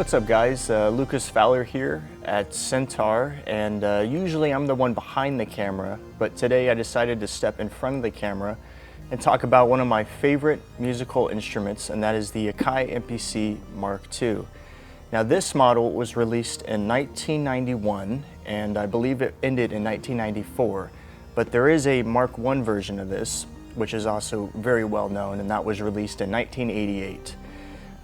What's up guys, Lucas Fowler here at Syntaur, and usually I'm the one behind the camera, but today I decided to step in front of the camera and talk about one of my favorite musical instruments, and that is the Akai MPC Mark II. Now this model was released in 1991 and I believe it ended in 1994, but there is a Mark I version of this which is also very well known, and that was released in 1988.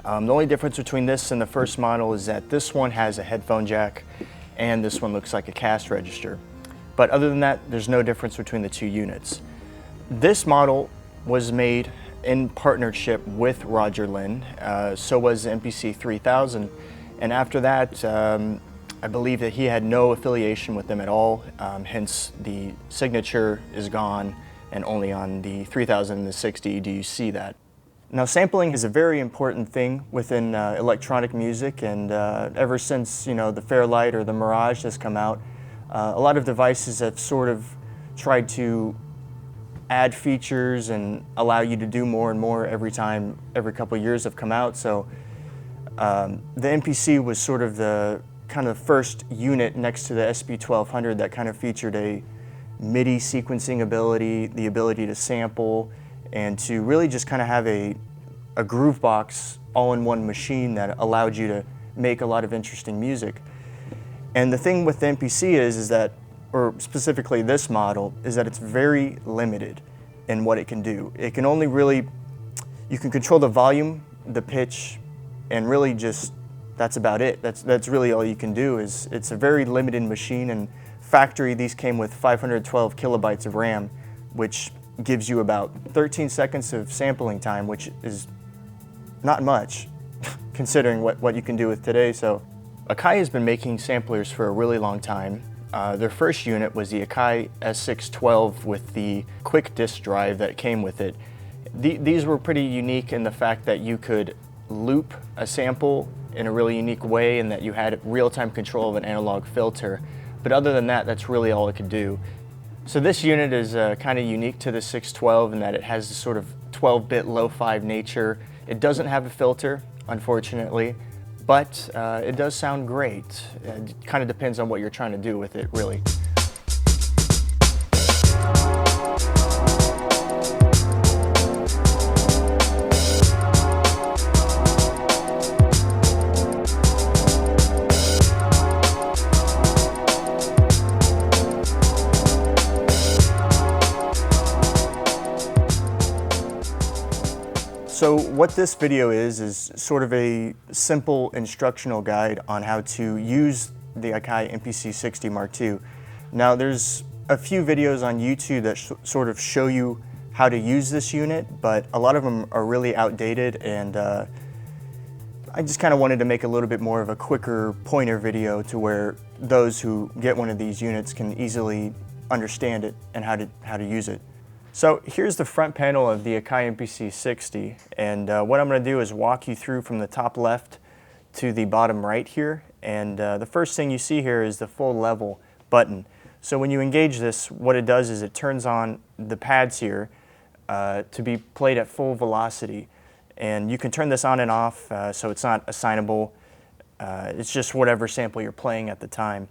The only difference between this and the first model is that this one has a headphone jack and this one looks like a cash register. But other than that, there's no difference between the two units. This model was made in partnership with Roger Linn, so was the MPC6002, and after that I believe that he had no affiliation with them at all, hence the signature is gone, and only on the 3000 and the 60 do you see that. Now sampling is a very important thing within electronic music, and ever since the Fairlight or the Mirage has come out, a lot of devices have sort of tried to add features and allow you to do more and more every couple of years have come out. So the MPC was sort of the kind of first unit next to the SP1200 that kind of featured a MIDI sequencing ability, the ability to sample, and to really just kind of have a groove box all-in-one machine that allowed you to make a lot of interesting music. And the thing with the MPC is that, or specifically this model, is that it's very limited in what it can do. It can only really, you can control the volume, the pitch, and really just, that's about it. That's really all you can do. It's a very limited machine, and factory these came with 512 kilobytes of RAM, which gives you about 13 seconds of sampling time, which is not much considering what you can do with today. So Akai has been making samplers for a really long time. Their first unit was the Akai S612 with the quick disk drive that came with it. These were pretty unique in the fact that you could loop a sample in a really unique way and that you had real-time control of an analog filter. But other than that, that's really all it could do. So this unit is kind of unique to the 612 in that it has this sort of 12-bit lo-fi nature. It doesn't have a filter, unfortunately, but it does sound great. It kind of depends on what you're trying to do with it, really. So what this video is sort of a simple instructional guide on how to use the Akai MPC60 Mark II. Now there's a few videos on YouTube that sort of show you how to use this unit, but a lot of them are really outdated, and I just kind of wanted to make a little bit more of a quicker pointer video to where those who get one of these units can easily understand it and how to use it. So here's the front panel of the Akai MPC60, and what I'm going to do is walk you through from the top left to the bottom right here, and the first thing you see here is the full level button. So when you engage this, what it does is it turns on the pads here to be played at full velocity, and you can turn this on and off so it's not assignable. It's just whatever sample you're playing at the time.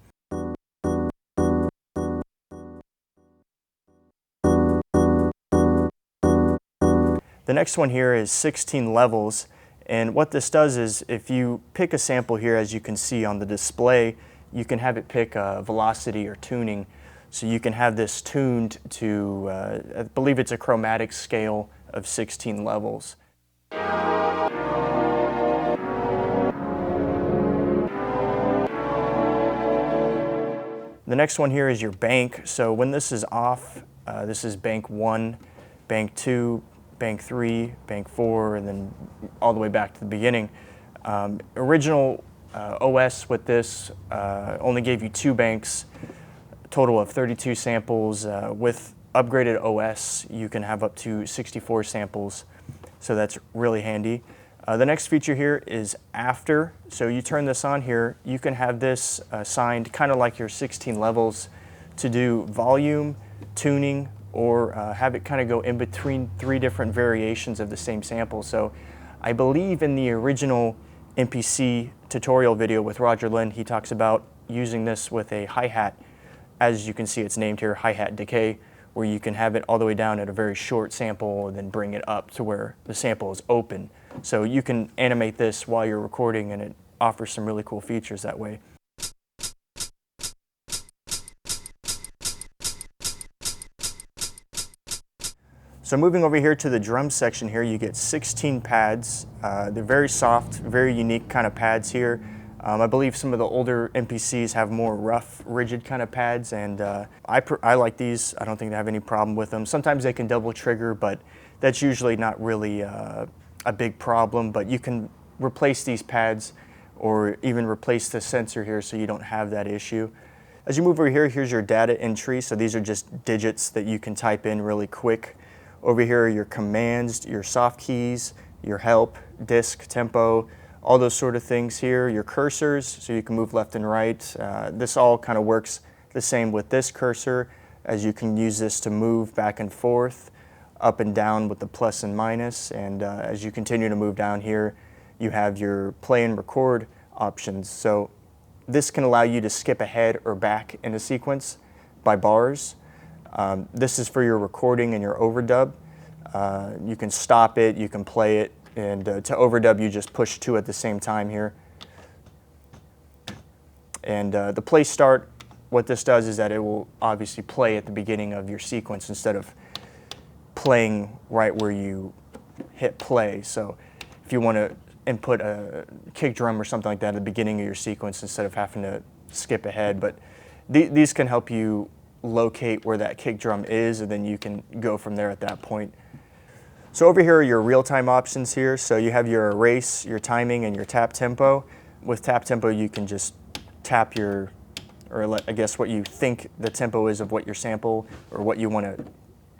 The next one here is 16 levels, and what this does is if you pick a sample here, as you can see on the display, you can have it pick velocity or tuning. So you can have this tuned to, I believe it's a chromatic scale of 16 levels. The next one here is your bank. So when this is off, this is bank 1, bank 2, bank 3, bank 4, and then all the way back to the beginning. Original OS with this only gave you 2 banks, a total of 32 samples. With upgraded OS, you can have up to 64 samples, so that's really handy. The next feature here is after. So you turn this on here, you can have this assigned kind of like your 16 levels to do volume, tuning, or have it kind of go in between 3 different variations of the same sample. So I believe in the original MPC tutorial video with Roger Lynn, he talks about using this with a hi-hat. As you can see, it's named here HiHat Decay, where you can have it all the way down at a very short sample and then bring it up to where the sample is open. So you can animate this while you're recording, and it offers some really cool features that way. So moving over here to the drum section here, you get 16 pads. They're very soft, very unique kind of pads here. I believe some of the older MPCs have more rough, rigid kind of pads, and I like these. I don't think they have any problem with them. Sometimes they can double trigger, but that's usually not really a big problem. But you can replace these pads or even replace the sensor here so you don't have that issue. As you move over here, here's your data entry. So these are just digits that you can type in really quick. Over here are your commands, your soft keys, your help, disk, tempo, all those sort of things here. Your cursors, so you can move left and right. This all kind of works the same with this cursor, as you can use this to move back and forth, up and down with the plus and minus. And as you continue to move down here, you have your play and record options. So this can allow you to skip ahead or back in a sequence by bars. This is for your recording and your overdub. You can stop it, you can play it, and to overdub you just push 2 at the same time here. And the play start, what this does is that it will obviously play at the beginning of your sequence instead of playing right where you hit play. So if you want to input a kick drum or something like that at the beginning of your sequence instead of having to skip ahead. But these can help you locate where that kick drum is, and then you can go from there at that point. So over here are your real-time options here. So you have your erase, your timing, and your tap tempo. With tap tempo, you can just tap your, or I guess what you think the tempo is of what your sample or what you want to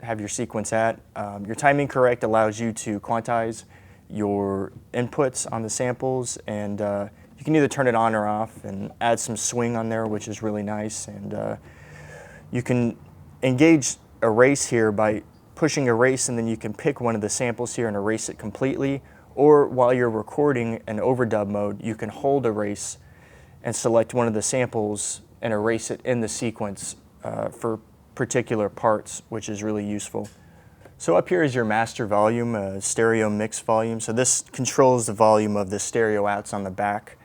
have your sequence at. Your timing correct allows you to quantize your inputs on the samples, and you can either turn it on or off and add some swing on there, which is really nice. And you can engage erase here by pushing erase, and then you can pick one of the samples here and erase it completely. Or while you're recording in overdub mode, you can hold erase and select one of the samples and erase it in the sequence for particular parts, which is really useful. So up here is your master volume, stereo mix volume. So this controls the volume of the stereo outs on the back.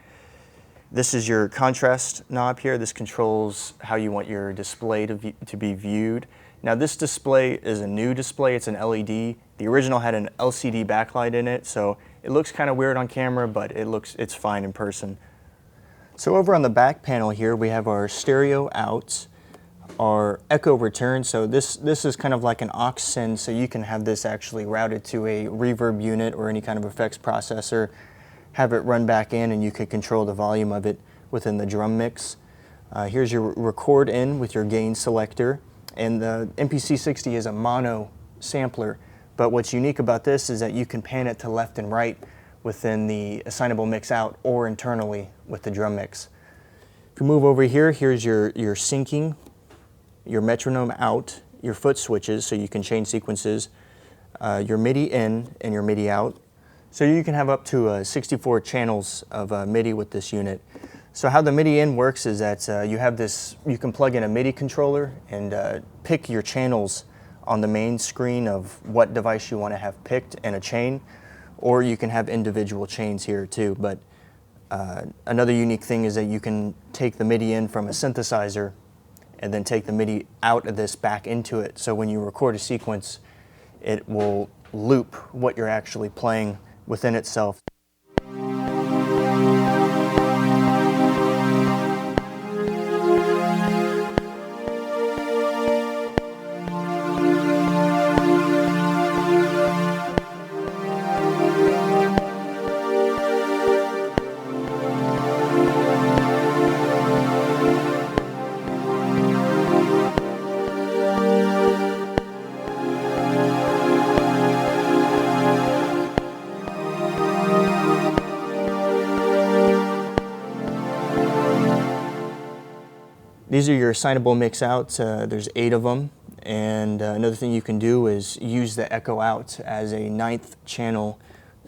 This is your contrast knob here. This controls how you want your display to be viewed. Now this display is a new display. It's an LED. The original had an LCD backlight in it, so it looks kind of weird on camera, but it's fine in person. So over on the back panel here, we have our stereo outs, our echo return. So this is kind of like an aux send, so you can have this actually routed to a reverb unit or any kind of effects processor, have it run back in, and you could control the volume of it within the drum mix. Here's your record in with your gain selector, and the MPC60 is a mono sampler, but what's unique about this is that you can pan it to left and right within the assignable mix out or internally with the drum mix. If you move over here, here's your syncing, your metronome out, your foot switches so you can change sequences, your MIDI in and your MIDI out. So you can have up to 64 channels of MIDI with this unit. So how the MIDI in works is that you can plug in a MIDI controller and pick your channels on the main screen of what device you want to have picked in a chain, or you can have individual chains here too. But another unique thing is that you can take the MIDI in from a synthesizer and then take the MIDI out of this back into it. So when you record a sequence, it will loop what you're actually playing within itself. These are your assignable mix outs. There's 8 of them. And another thing you can do is use the echo out as a 9th channel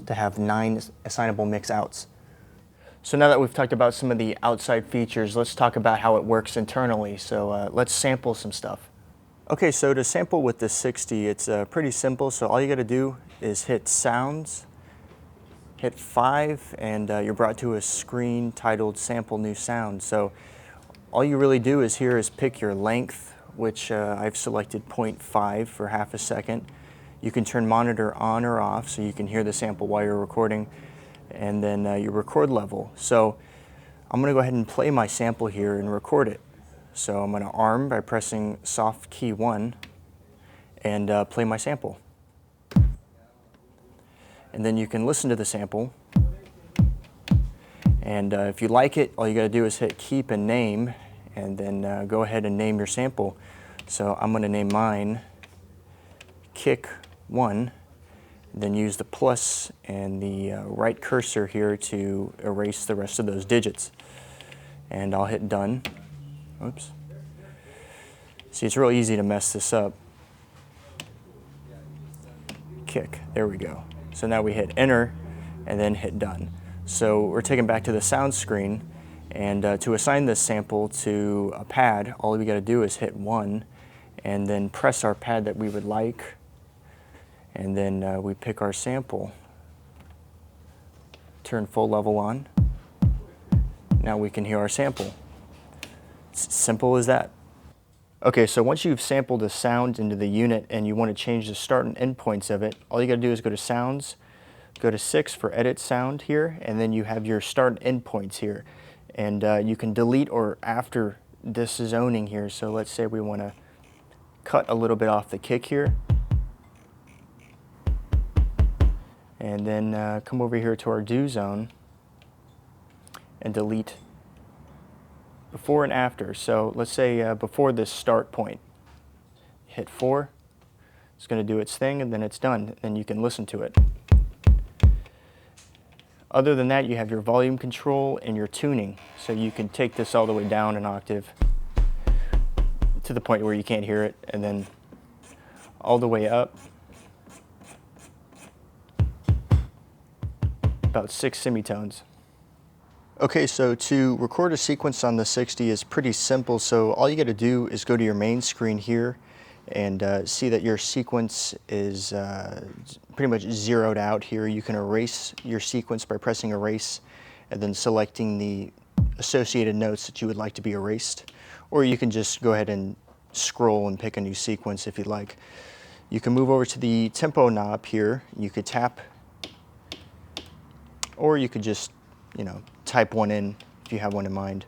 to have 9 assignable mix outs. So now that we've talked about some of the outside features, let's talk about how it works internally. So let's sample some stuff. Okay, so to sample with the 60, it's pretty simple. So all you gotta do is hit Sounds, hit 5, and you're brought to a screen titled Sample New Sound. So all you really do is here is pick your length, which I've selected 0.5 for half a second. You can turn monitor on or off so you can hear the sample while you're recording, and then your record level. So I'm gonna go ahead and play my sample here and record it. So I'm gonna arm by pressing soft key 1 and play my sample. And then you can listen to the sample. And if you like it, all you gotta do is hit keep and name, and then go ahead and name your sample. So I'm gonna name mine Kick 1, then use the plus and the right cursor here to erase the rest of those digits. And I'll hit done. Oops. See, it's real easy to mess this up. Kick, there we go. So now we hit enter and then hit done. So we're taken back to the sound screen, and to assign this sample to a pad, all we gotta do is hit 1 and then press our pad that we would like, and then we pick our sample, turn full level on. Now we can hear our sample. It's simple as that. Okay, so once you've sampled a sound into the unit and you want to change the start and end points of it, all you got to do is go to Sounds, go to 6 for Edit Sound here, and then you have your start and end points here. And you can delete or after this zoning here. So let's say we want to cut a little bit off the kick here. And then come over here to our do zone and delete before and after. So let's say before this start point, hit 4, it's going to do its thing, and then it's done, and you can listen to it. Other than that, you have your volume control and your tuning, so you can take this all the way down an octave to the point where you can't hear it, and then all the way up about 6 semitones. Okay, so to record a sequence on the 60 is pretty simple. So all you got to do is go to your main screen here and see that your sequence is pretty much zeroed out here. You can erase your sequence by pressing erase and then selecting the associated notes that you would like to be erased. Or you can just go ahead and scroll and pick a new sequence if you'd like. You can move over to the tempo knob here. You could tap, or you could just, type one in if you have one in mind.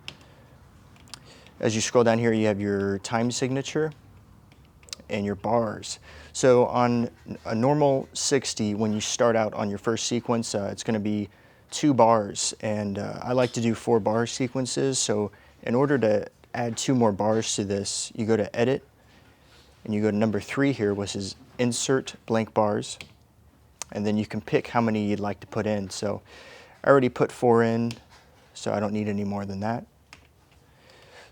As you scroll down here, you have your time signature and your bars. So on a normal 60, when you start out on your first sequence, it's going to be 2 bars, and I like to do 4 bar sequences. So in order to add 2 more bars to this, you go to Edit, and you go to number 3 here, which is Insert Blank Bars, and then you can pick how many you'd like to put in. So I already put 4 in, so I don't need any more than that.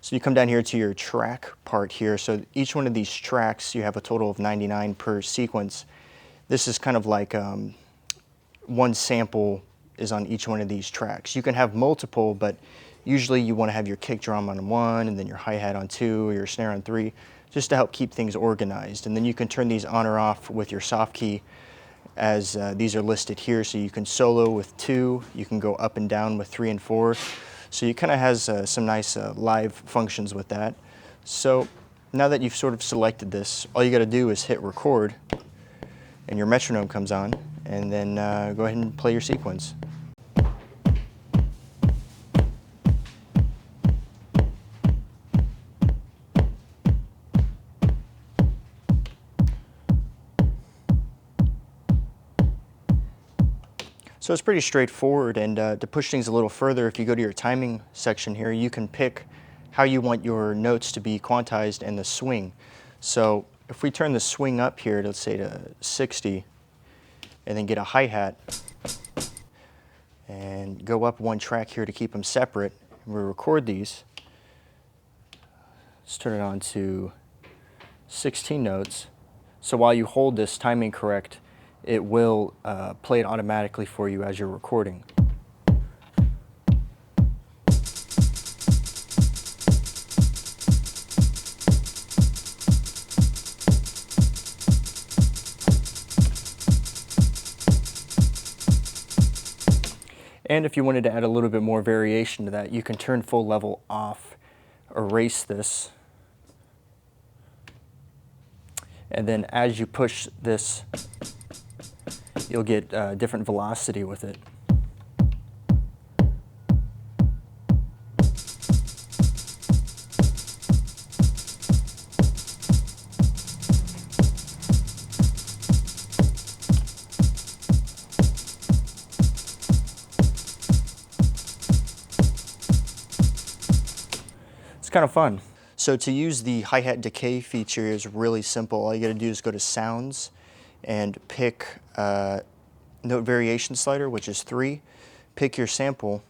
So you come down here to your track part here. So each one of these tracks, you have a total of 99 per sequence. This is kind of like one sample is on each one of these tracks. You can have multiple, but usually you want to have your kick drum on 1, and then your hi-hat on 2, or your snare on 3, just to help keep things organized. And then you can turn these on or off with your soft key, as these are listed here. So you can solo with 2, you can go up and down with 3 and 4. So you kind of has some nice live functions with that. So now that you've sort of selected this, all you got to do is hit record, and your metronome comes on, and then go ahead and play your sequence. So it's pretty straightforward, and to push things a little further, if you go to your timing section here, you can pick how you want your notes to be quantized and the swing. So if we turn the swing up here, let's say to 60, and then get a hi-hat, and go up 1 track here to keep them separate, and we record these. Let's turn it on to 16 notes. So while you hold this timing correct, it will play it automatically for you as you're recording. And if you wanted to add a little bit more variation to that, you can turn full level off, erase this, and then as you push this, you'll get different velocity with it. It's kind of fun. So to use the hi-hat decay feature is really simple. All you gotta do is go to Sounds and pick Note Variation Slider, which is 3. Pick your sample,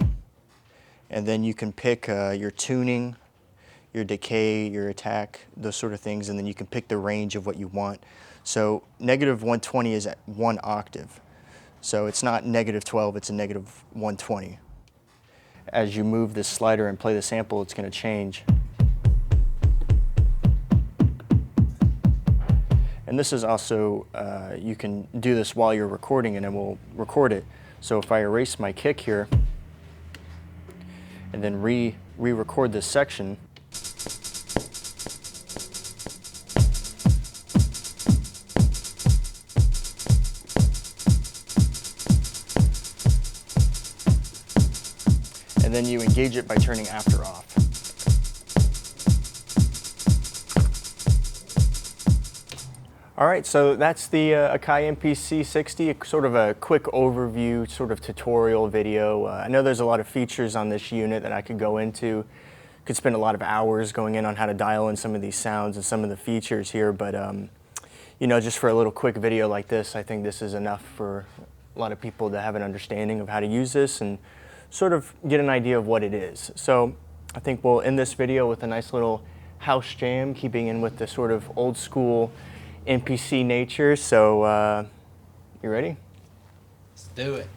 and then you can pick your tuning, your decay, your attack, those sort of things, and then you can pick the range of what you want. So -120 is at 1 octave. So it's not -12, it's a -120. As you move this slider and play the sample, it's gonna change. And this is also, you can do this while you're recording and it will record it. So if I erase my kick here and then re-record this section, and then you engage it by turning after off. All right, so that's the Akai MPC60, sort of a quick overview, sort of tutorial video. I know there's a lot of features on this unit that I could go into. Could spend a lot of hours going in on how to dial in some of these sounds and some of the features here, but you know, just for a little quick video like this, I think this is enough for a lot of people to have an understanding of how to use this and sort of get an idea of what it is. So I think we'll end this video with a nice little house jam, keeping in with the sort of old school MPC nature. So you ready? Let's do it.